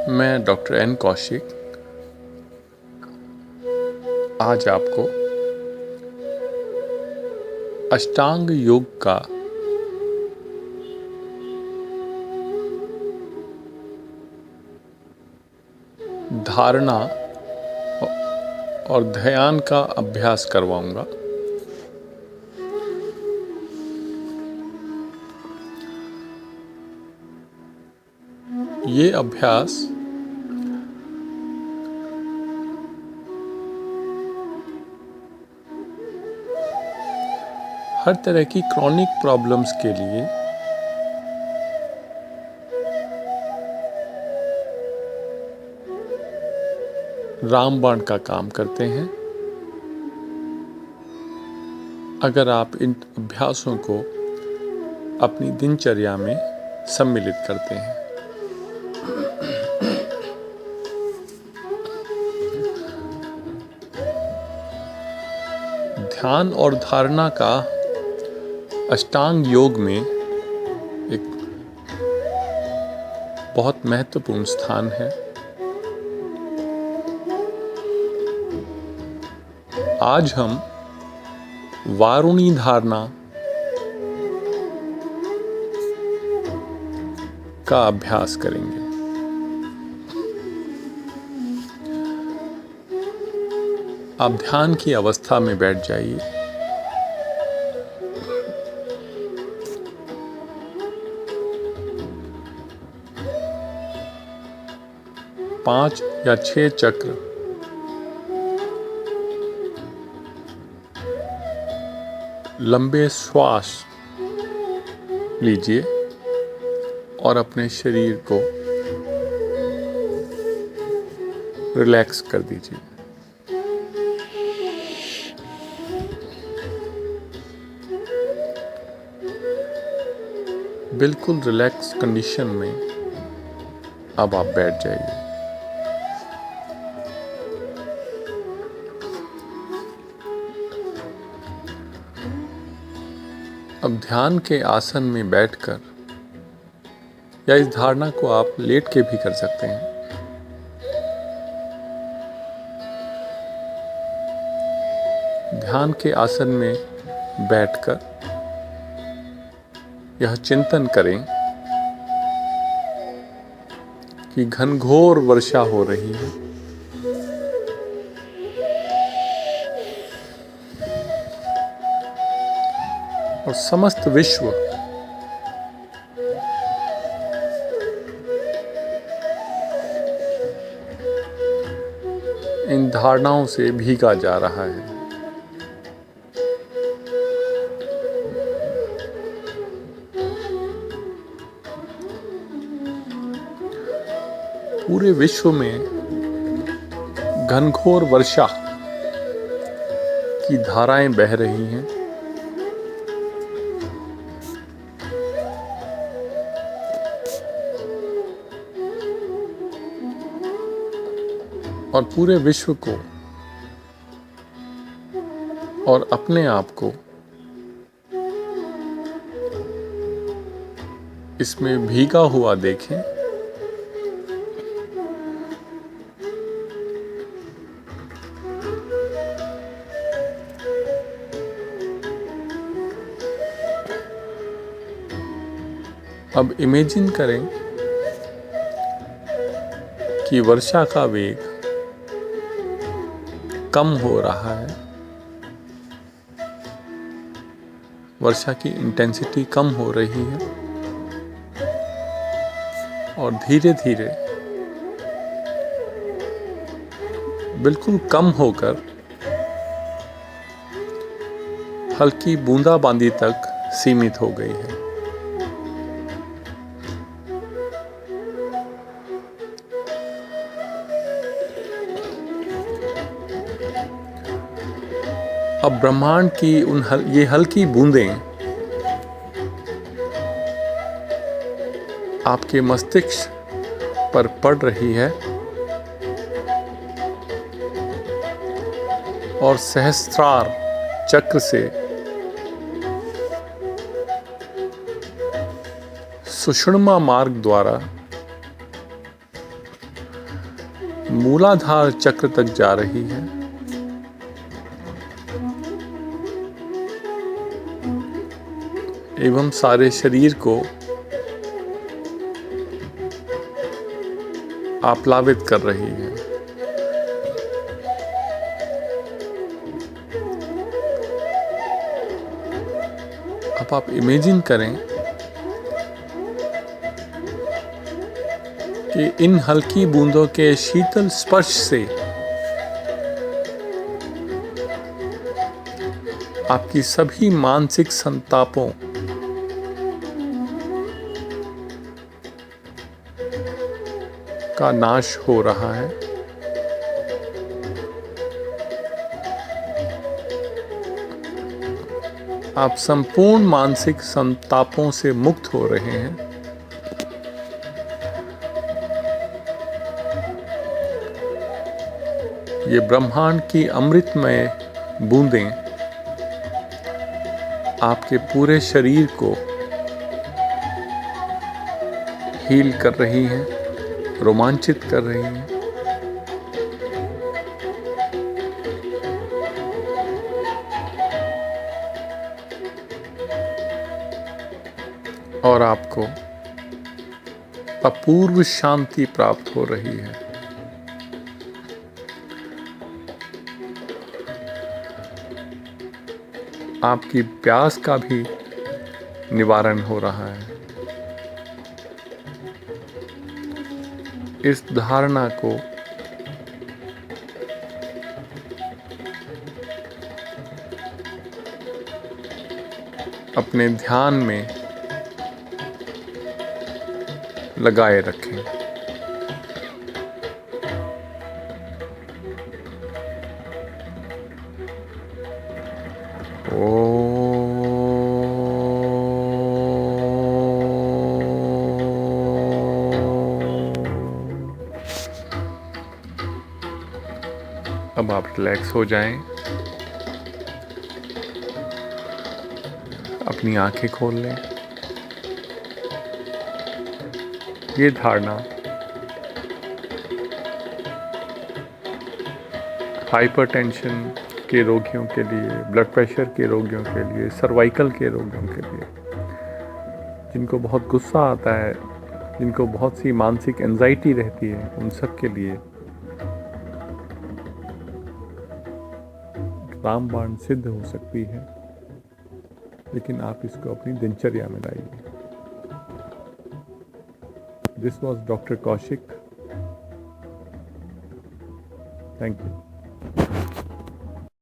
मैं doctor N Kaushik आज आपको अष्टांग योग का धारणा और ध्यान का अभ्यास करवाऊंगा। ये अभ्यास हर तरह की क्रॉनिक प्रॉब्लम्स के लिए रामबाण का काम करते हैं। अगर आप इन अभ्यासों को अपनी दिनचर्या में सम्मिलित करते हैं। ध्यान और धारणा का अष्टांग योग में एक बहुत महत्वपूर्ण स्थान है। आज हम वारुणी धारणा का अभ्यास करेंगे। आप ध्यान की अवस्था में बैठ जाइए। पांच या 6 चक्र लंबे श्वास लीजिए और अपने शरीर को रिलैक्स कर दीजिए। बिल्कुल रिलैक्स कंडीशन में अब आप बैठ जाइए। अब ध्यान के आसन में बैठकर या इस धारणा को आप लेट के भी कर सकते हैं। ध्यान के आसन में बैठकर यह चिंतन करें कि घनघोर वर्षा हो रही है। और समस्त विश्व इन धारणाओं से भीगा जा रहा है। पूरे विश्व में घनघोर वर्षा की धाराएं बह रही हैं। और पूरे विश्व को और अपने आप को इसमें भीगा हुआ देखें। अब इमेजिन करें कि वर्षा का वेग कम हो रहा है। वर्षा की इंटेंसिटी कम हो रही है और धीरे धीरे बिल्कुल कम होकर हल्की बूंदाबांदी तक सीमित हो गई है। अब ब्रह्मांड की ये हल्की बूंदें आपके मस्तिष्क पर पड़ रही है और सहस्त्रार चक्र से सुषुम्ना मार्ग द्वारा मूलाधार चक्र तक जा रही है। एवं सारे शरीर को आप्लावित कर रही है। अब आप इमेजिन करें कि इन हल्की बूंदों के शीतल स्पर्श से आपकी सभी मानसिक संतापों का नाश हो रहा है। आप संपूर्ण मानसिक संतापों से मुक्त हो रहे हैं। ये ब्रह्मांड की अमृतमय बूंदें आपके पूरे शरीर को हील कर रही हैं, रोमांचित कर रही हैं। और आपको अपूर्व शांति प्राप्त हो रही है। आपकी प्यास का भी निवारण हो रहा है। इस धारणा को अपने ध्यान में लगाए रखें। अब आप रिलैक्स हो जाएं, अपनी आंखें खोल लें। ये धारणा हाइपरटेंशन के रोगियों के लिए, ब्लड प्रेशर के रोगियों के लिए, सर्वाइकल के रोगियों के लिए, जिनको बहुत गुस्सा आता है, जिनको बहुत सी मानसिक एंजाइटी रहती है, उन सब के लिए रामबाण सिद्ध हो सकती है। लेकिन आप इसको अपनी दिनचर्या में लाइए। This was doctor Kaushik. Thank you.